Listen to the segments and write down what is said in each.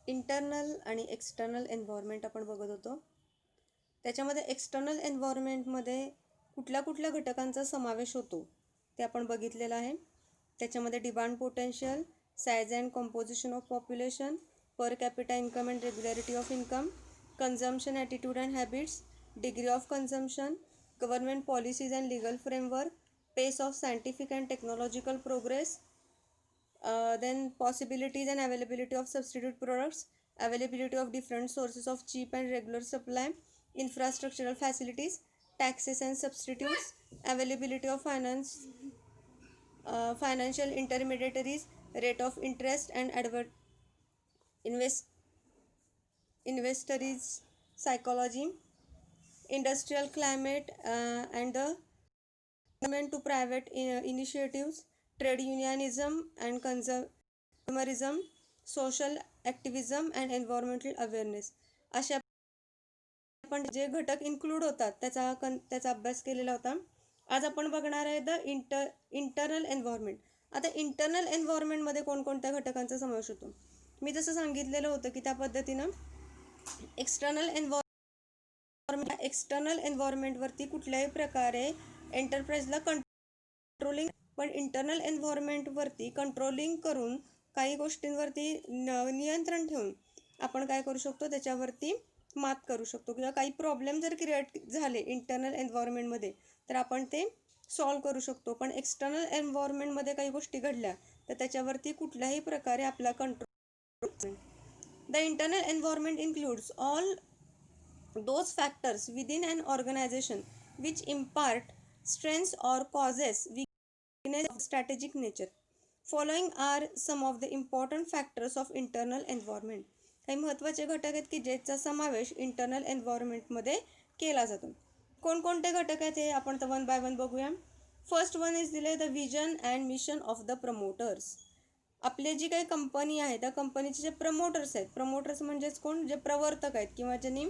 Internal आणि external environment आपण बघत होतो. त्याच्यामध्ये एक्सटर्नल एन्व्हायरमेंटमध्ये कुठल्या कुठल्या घटकांचा समावेश होतो ते आपण बघितलेलं आहे. त्याच्यामध्ये demand potential, size and composition of population, per capita income and regularity of income, consumption attitude and habits, degree of consumption, government policies and legal framework, pace of scientific and technological progress, then possibilities and availability of substitute products, availability of different sources of cheap and regular supply, infrastructural facilities, taxes and substitutes, availability of financial intermediaries, rate of interest and invest investors psychology, industrial climate and the government to private initiatives, trade unionism and consumerism, social activism and environmental awareness. अशा आपण जे घटक include होतात त्याचा अभ्यास केलेला होता. आज आपण बघणार आहे द इंटरनल एन्व्हायरमेंट. आता इंटरनल एन्व्हायरमेंटमध्ये कोणकोणत्या घटकांचा समावेश होतो. मी जसं सांगितलेलं होतं की त्या पद्धतीनं एक्सटर्नल एन्व्हायरमेंटवरती कुठल्याही प्रकारे एंटरप्राइजला कंट्रोलिंग, पण इंटरनल एन्व्हायरमेंटवरती कंट्रोलिंग करून काही गोष्टींवरती नियंत्रण ठेवून आपण काय करू शकतो, त्याच्यावरती मात करू शकतो. किंवा काही प्रॉब्लेम जर क्रिएट झाले इंटरनल एन्व्हायरमेंटमध्ये तर आपण ते सॉल्व करू शकतो. पण एक्सटर्नल एन्व्हायरमेंटमध्ये काही गोष्टी घडल्या तर त्याच्यावरती कुठल्याही प्रकारे आपला control. The internal environment includes all those factors within an organization which impart strengths or causes weakness of strategic nature. Following are some of the important factors of internal environment. काही महत्त्वाचे घटक आहेत की ज्याचा समावेश इंटरनल एन्व्हायरमेंटमध्ये केला जातो. कोणकोणते घटक आहेत हे आपण तर वन बाय वन बघूया. फर्स्ट वन इज दिले the vision and mission of the promoters. आपले जी काही कंपनी आहे त्या कंपनीचे जे प्रमोटर्स आहेत, प्रमोटर्स म्हणजेच कोण, जे प्रवर्तक आहेत किंवा ज्यांनी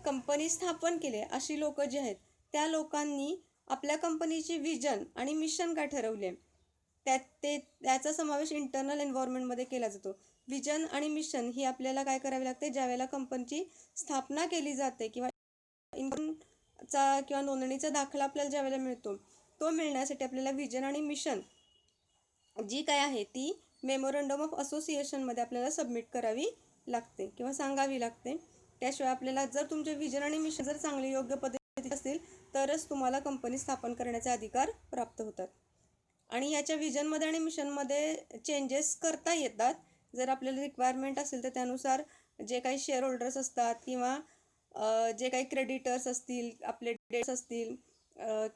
कंपनी स्थापन केले अशी लोक जी आहेत त्या लोकांनी आपल्या कंपनीची विजन आणि मिशन काय ठरवले त्याचा समावेश इंटरनल एन्व्हायरमेंटमध्ये केला जातो. विजन आणि मिशन ही आपल्याला काय करावी लागते, ज्यावेळेला कंपनीची स्थापना केली जाते किंवा इन्कमचा किंवा नोंदणीचा दाखला आपल्याला ज्यावेळेला मिळतो तो मिळण्यासाठी आपल्याला विजन आणि मिशन जी काय आहे ती मेमोरंडम ऑफ असोसिएशनमध्ये आपल्याला सबमिट करावी लागते किंवा सांगावी लागते. त्याशिवाय आपल्याला जर तुमचे विजन आणि मिशन जर चांगले योग्य पद्धतीने असतील तरच तुम्हाला कंपनी स्थापन करण्याचे अधिकार प्राप्त होतात. आणि याच्या विजनमध्ये आणि मिशनमध्ये चेंजेस करता येतात. जर आपल्याला रिक्वायरमेंट असेल तर त्यानुसार जे काही शेअर होल्डर्स असतात किंवा जे काही क्रेडिटर्स असतील, आपले डेट्स असतील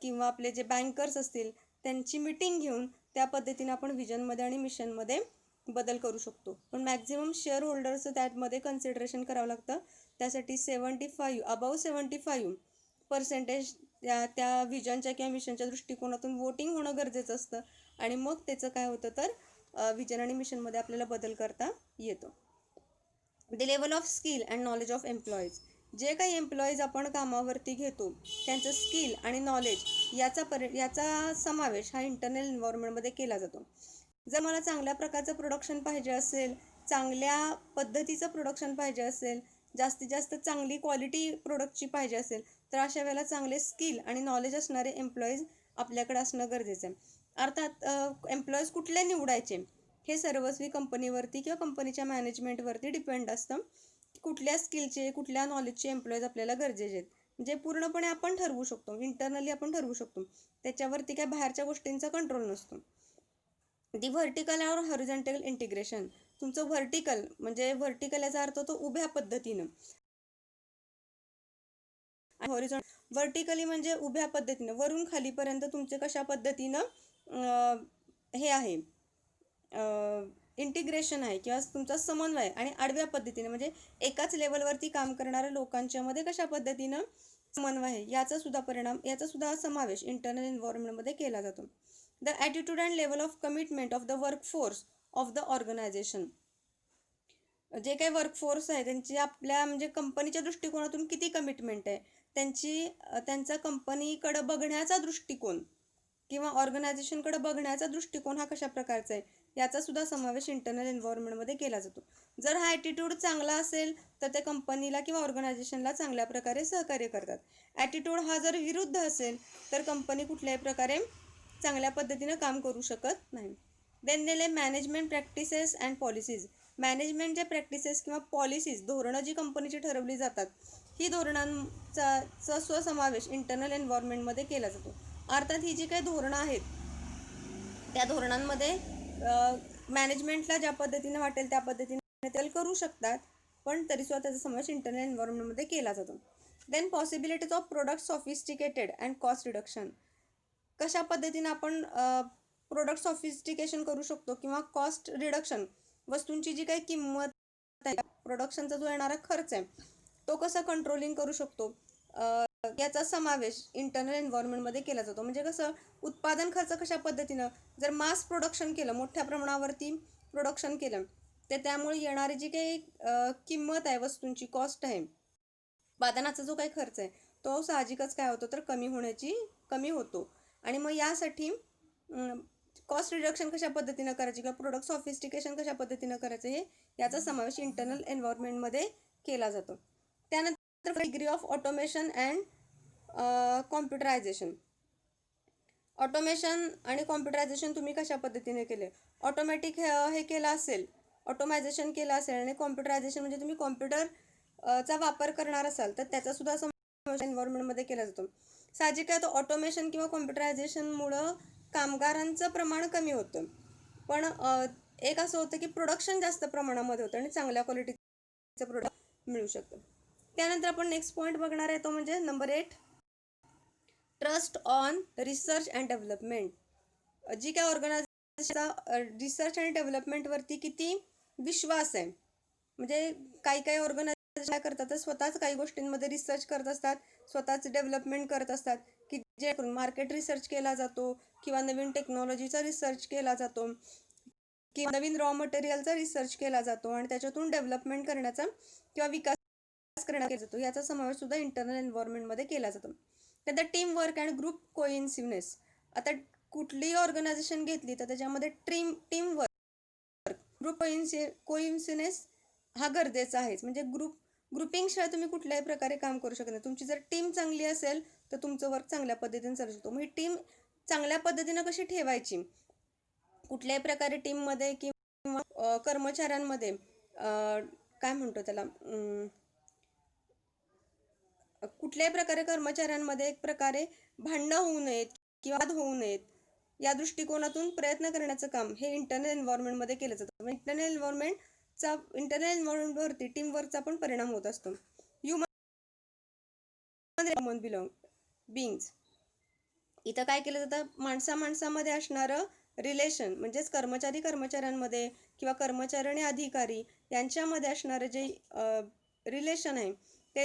किंवा आपले जे बँकर्स असतील त्यांची मीटिंग घेऊन त्या पद्धतीने आपण विजनमध्ये आणि मिशनमध्ये बदल करू शकतो. पण मॅक्झिमम शेअर होल्डर्सचं त्यामध्ये कन्सिडरेशन करावं लागतं. त्यासाठी 75% त्या विजनच्या किंवा मिशनच्या दृष्टिकोनातून वोटिंग होणं गरजेचं असतं आणि मग त्याचं काय होतं तर विजन आणि मिशनमध्ये आपल्याला बदल करता येतो. The level of skill and knowledge of employees. जे काही एम्प्लॉईज आपण कामावरती घेतो त्यांचं स्किल आणि नॉलेज याचा समावेश हा इंटरनल एन्व्हायरमेंटमध्ये केला जातो. जर मला चांगल्या प्रकारचं प्रोडक्शन पाहिजे असेल, चांगल्या पद्धतीचं प्रोडक्शन पाहिजे असेल, जास्तीत जास्त चांगली क्वालिटी प्रोडक्टची पाहिजे असेल तर अशा वेळेला चांगले स्किल आणि नॉलेज असणारे एम्प्लॉईज आपल्याकडे असणं गरजेचं आहे. अर्थात एम्प्लॉईज कुठले निवडायचे हे सर्वस्वी कंपनीवरती किंवा कंपनीच्या मॅनेजमेंटवरती डिपेंड असतं. कुठल्या स्किलचे कुठल्या नॉलेजचे एम्प्लॉईज आपल्याला गरजेचे आहेत जे पूर्णपणे आपण ठरवू शकतो, इंटरनली आपण ठरवू शकतो. त्याच्यावरती काय बाहेरच्या गोष्टींचा कंट्रोल नसतो. दी व्हर्टिकल और हॉरिझॉन्टल इंटिग्रेशन. तुमचं व्हर्टिकल म्हणजे व्हर्टिकल याचा अर्थ तो उभ्या पद्धतीनं, व्हर्टिकली म्हणजे उभ्या पद्धतीनं वरून खालीपर्यंत तुमचे कशा पद्धतीनं हे आहे इंटिग्रेशन आहे किंवा तुमचा समन्वय. आणि आडव्या पद्धतीने म्हणजे एकाच लेवलवरती काम करणाऱ्या लोकांच्यामध्ये कशा पद्धतीनं समन्वय आहे याचा सुद्धा समावेश इंटरनल एन्व्हायरमेंटमध्ये केला जातो. The attitude and level of commitment of the workforce of the organisation. जे काही वर्कफोर्स आहे त्यांची आपल्या म्हणजे कंपनीच्या दृष्टिकोनातून किती कमिटमेंट आहे, त्यांचा कंपनीकडं बघण्याचा दृष्टिकोन किंवा ऑर्गनायझेशनकडे बघण्याचा दृष्टिकोन हा कशा प्रकारचा आहे याचा सुद्धा समावेश इंटरनल एन्व्हायरमेंटमध्ये केला जातो. जर हा ॲटिट्यूड चांगला असेल तर ते कंपनीला किंवा ऑर्गनायझेशनला चांगल्या प्रकारे सहकार्य करतात. ॲटिट्यूड हा जर विरुद्ध असेल तर कंपनी कुठल्याही प्रकारे चांगल्या पद्धतीनं काम करू शकत नाही. देन दिले मॅनेजमेंट प्रॅक्टिसेस अँड पॉलिसीज. मॅनेजमेंटच्या प्रॅक्टिसेस किंवा पॉलिसीज, धोरणं जी कंपनीची ठरवली जातात, ही धोरणांचा स्वसमावेश इंटरनल एन्व्हायरमेंटमध्ये केला जातो. अर्थात ही जी काही धोरणं आहेत त्या धोरणांमध्ये मॅनेजमेंटला ज्या पद्धतीने वाटेल त्या पद्धतीने ते करू शकतात, पण तरीसुद्धा त्याचा समावेश इंटरनल एन्व्हायरमेंटमध्ये केला जातो. Then possibilities of product sophisticated and cost reduction. कशा पद्धतीने आपण प्रोडक्ट सॉफिस्टिकेशन करू शकतो किंवा कॉस्ट रिडक्शन, वस्तूंची जी काही किंमत आहे, प्रोडक्शनचा जो येणारा खर्च आहे तो कसा कंट्रोलिंग करू शकतो, याचा समावेश इंटरनल एन्व्हायरमेंटमध्ये केला जातो. म्हणजे कसं, उत्पादन खर्च कशा पद्धतीनं, जर मास प्रोडक्शन केलं, मोठ्या प्रमाणावरती प्रोडक्शन केलं, तर त्यामुळे येणारी जी काही किंमत आहे, वस्तूंची कॉस्ट आहे, उत्पादनाचा जो काही खर्च आहे तो साहजिकच काय होतो तर कमी होतो. आणि मग यासाठी कॉस्ट रिडक्शन कशा पद्धतीनं करायची किंवा प्रोडक्ट सॉफिस्टिकेशन कशा पद्धतीनं करायचं हे याचा समावेश इंटरनल एन्व्हायरमेंटमध्ये केला जातो. त्यानंतर degree of automation and computerisation. Automation आणि कॉम्प्युटरायझेशन तुम्ही कशा पद्धतीने केले, ऑटोमॅटिक हे केलं असेल, ऑटोमायझेशन केलं असेल, आणि कॉम्प्युटरायझेशन म्हणजे तुम्ही कॉम्प्युटरचा वापर करणार असाल तर त्याचासुद्धा समावेश एन्व्हायरमेंटमध्ये केला जातो. साहजिक आहे, तो ऑटोमेशन किंवा कॉम्प्युटरायझेशनमुळं कामगारांचं प्रमाण कमी होतं, पण एक असं होतं की प्रोडक्शन जास्त प्रमाणामध्ये होतं आणि चांगल्या क्वालिटीचं प्रोडक्ट मिळू शकतं. त्यानंतर आपण नेक्स्ट पॉईंट बघणार आहे तो म्हणजे number 8, trust on research and development. जी काय ऑर्गनायझेशनचा रिसर्च आणि डेव्हलपमेंटवरती किती विश्वास आहे. म्हणजे काही ऑर्गनायझेशन काय करतात तर स्वतःच काही गोष्टींमध्ये रिसर्च करत असतात, स्वतःच डेव्हलपमेंट करत असतात, की जेणेकरून मार्केट रिसर्च केला जातो किंवा नवीन टेक्नॉलॉजीचा रिसर्च केला जातो किंवा नवीन रॉ मटेरियलचा रिसर्च केला जातो आणि त्याच्यातून डेव्हलपमेंट करण्याचा किंवा विकास करण्यात जातो. याचा समावेश सुद्धा इंटरनल एन्व्हायरमेंटमध्ये केला जातो. त्यानंतर टीम वर्क अँड ग्रुप कोइन्सिव्हनेस. आता कुठलीही ऑर्गनायझेशन घेतली तर त्याच्यामध्ये टीम वर्क, ग्रुप कोइन्सिव्हनेस हा गरजेचा आहेच. म्हणजे ग्रुपिंगशिवाय तुम्ही कुठल्याही प्रकारे काम करू शकत नाही. तुमची जर टीम चांगली असेल तर तुमचं वर्क चांगल्या पद्धतीने चालू शकतो. मग ही टीम चांगल्या पद्धतीनं कशी ठेवायची, कुठल्याही प्रकारे टीममध्ये किंवा कर्मचाऱ्यांमध्ये काय म्हणतो त्याला, कुठल्याही प्रकारे कर्मचाऱ्यांमध्ये एक प्रकारे भांडणं होऊ नयेत किंवा वाद होऊ नयेत या दृष्टिकोनातून प्रयत्न करण्याचं काम हे इंटरनल एन्व्हायरमेंटमध्ये केलं जातं. इंटरनल एन्व्हायरमेंटवरती टीमवर्कचा पण परिणाम होत असतो. ह्युमन बिंग्स. इथं काय केलं जातं, माणसामध्ये असणारं रिलेशन, म्हणजेच कर्मचाऱ्यांमध्ये किंवा कर्मचारी आणि अधिकारी यांच्यामध्ये असणारं जे रिलेशन आहे ते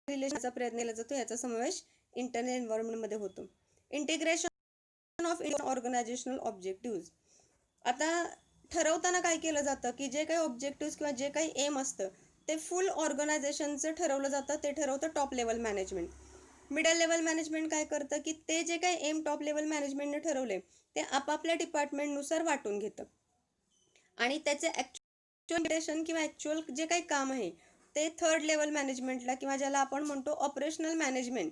रिलेशनचा प्रयत्न केला जातो. याचा समावेश इंटरनल एन्व्हायरमेंटमध्ये होतो. Integration of organisational objective. आता ठरवताना काय केलं जातं की जे काही ऑब्जेक्टिव्ह किंवा जे काही एम असतं ते फुल ऑर्गनायझेशनचं ठरवलं जातं. ते ठरवतं top level management. Middle level management काय करतं की ते जे काही एम टॉप लेवल मॅनेजमेंटने ठरवले ते आपापल्या डिपार्टमेंटनुसार वाटून घेतं आणि त्याचे ॲक्च्युअल किंवा ॲक्च्युअल जे काही काम आहे ते थर्ड लेवल मॅनेजमेंटला किंवा ज्याला आपण म्हणतो ऑपरेशनल मॅनेजमेंट,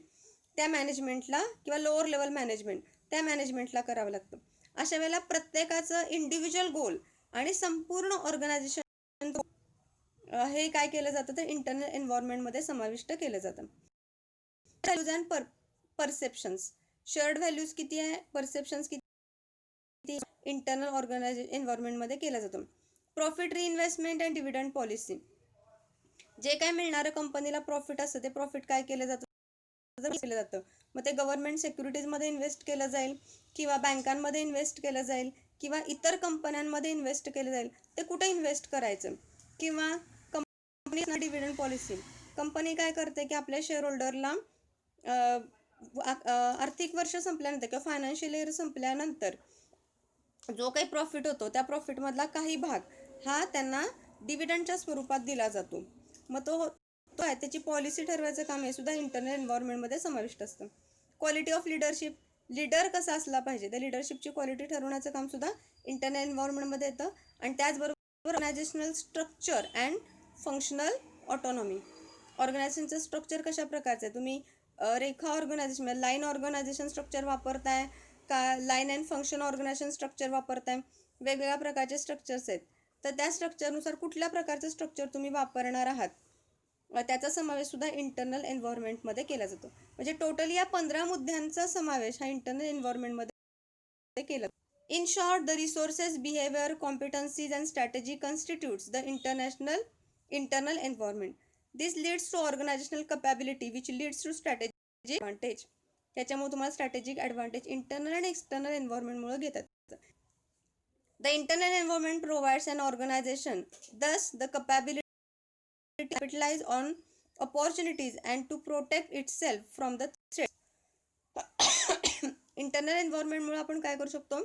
त्या मॅनेजमेंटला किंवा लोअर लेवल मॅनेजमेंट त्या मॅनेजमेंटला करावं लागतं. अशा वेळेला प्रत्येकाचं इंडिव्हिज्युअल गोल आणि संपूर्ण ऑर्गनायझेशन हे काय केलं जातं तर इंटरनल एन्व्हायरमेंटमध्ये समाविष्ट केलं जातं. Values and perceptions. Shared values किती आहे, परसेप्शन्स किती, इंटरनल एन्व्हायरमेंटमध्ये केलं जातं. Profit reinvestment and dividend policy. जे काय मिळणारं कंपनीला प्रॉफिट असतं ते प्रॉफिट काय केलं जातं मग ते गव्हर्नमेंट सिक्युरिटीजमध्ये इन्व्हेस्ट केलं जाईल किंवा बँकांमध्ये इन्व्हेस्ट केलं जाईल किंवा इतर कंपन्यांमध्ये इन्व्हेस्ट केलं जाईल. ते कुठे इन्व्हेस्ट करायचं, किंवा कंपनी डिव्हिडंड पॉलिसी. कंपनी काय करते की आपल्या शेअर होल्डरला आर्थिक वर्ष संपल्यानंतर किंवा फायनान्शियल इयर संपल्यानंतर जो काही प्रॉफिट होतो त्या प्रॉफिटमधला काही भाग हा त्यांना डिव्हिडंडच्या स्वरूपात दिला जातो. मग तो आहे त्याची पॉलिसी ठरवायचं काम हे सुद्धा इंटरनल एन्व्हायरमेंटमध्ये समाविष्ट असतं. Quality of leadership. लीडर कसा असला पाहिजे, त्या लिडरशिपची क्वालिटी ठरवण्याचं काम सुद्धा इंटरनल एन्व्हायरमेंटमध्ये येतं. आणि त्याचबरोबर organisational structure and functional autonomy. ऑर्गनायझेशनचं स्ट्रक्चर कशा प्रकारचं आहे, तुम्ही रेखा ऑर्गनायझेशन म्हणजे लाईन ऑर्गनायझेशन स्ट्रक्चर वापरताय का line and function organisation structure वापरताय. वेगवेगळ्या प्रकारचे स्ट्रक्चर्स आहेत, तर त्या स्ट्रक्चरनुसार कुठल्या प्रकारचं स्ट्रक्चर तुम्ही वापरणार आहात त्याचा समावेश सुद्धा इंटरनल एन्व्हायरमेंटमध्ये केला जातो. म्हणजे टोटली या 15 मुद्द्यांचा समावेश हा इंटरनल एन्व्हायरमेंटमध्ये केला. In short, the resources, behaviour, competencies and strategy constitutes the internal environment. This leads to organisational capability which leads to strategic advantage. त्याच्यामुळे तुम्हाला स्ट्रॅटेजिक ॲडव्हान्टेज इंटरनल आणि एक्सटर्नल एन्व्हायरमेंटमुळे घेतात. The internal environment provides an organization, thus the capability to capitalize on opportunities and to protect itself from the threats. Internal एन्व्हायरमेंटमुळे आपण काय करू शकतो,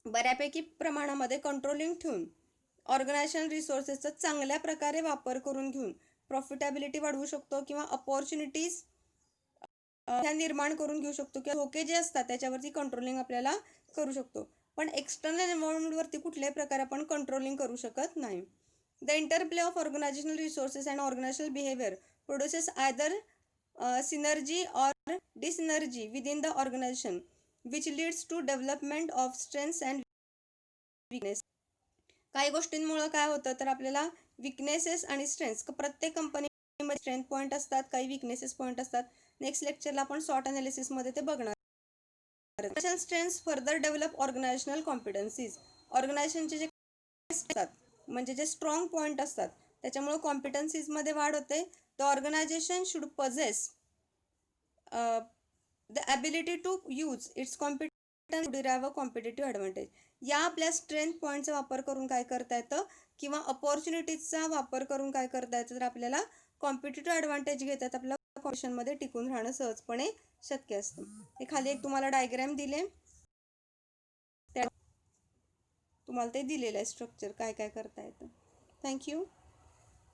बऱ्यापैकी प्रमाणामध्ये कंट्रोलिंग ठेवून ऑर्गनायझेशन रिसोर्सेसचा चांगल्या प्रकारे वापर करून घेऊन प्रॉफिटेबिलिटी वाढवू शकतो किंवा अपॉर्च्युनिटीज ह्या निर्माण करून घेऊ शकतो किंवा धोके जे असतात त्याच्यावरती कंट्रोलिंग आपल्याला करू शकतो. पण एक्सटर्नल एन्व्हायरमेंटवरती कुठल्याही प्रकारे आपण कंट्रोलिंग करू शकत नाही. The interplay of organisational resources and organisational behaviour produces either synergy or dyssynergy within the organization which leads to development of strengths and weakness. काही गोष्टींमुळे काय होतं तर आपल्याला विकनेसेस आणि स्ट्रेंथ्स, प्रत्येक कंपनीमध्ये स्ट्रेंथ पॉईंट असतात, काही विकनेसेस पॉईंट असतात. नेक्स्ट लेक्चरला आपण शॉर्ट अनालिसिसमध्ये ते बघणार. Strengths further develop organisational competencies. ऑर्गनायझेशनचे जे असतात म्हणजे जे स्ट्रॉंग पॉईंट असतात त्याच्यामुळे कॉम्पिटन्सीजमध्ये वाढ होते. The organisation should possess the ability to use its competence to derive a competitive advantage. या आपल्या स्ट्रेंथ पॉईंटचा वापर करून काय करता येतं किंवा अपॉर्च्युनिटीजचा वापर करून काय करता येतं तर आपल्याला कॉम्पिटेटिव्ह ॲडव्हान्टेज घेतात, आपल्या कॉम्पिटिशनमध्ये टिकून राहणं सहजपणे शक्य असतं. हे खाली एक तुम्हाला डायग्रॅम दिले, तुम्हाला ते दिलेलं आहे स्ट्रक्चर काय काय करता येतं. थँक्यू.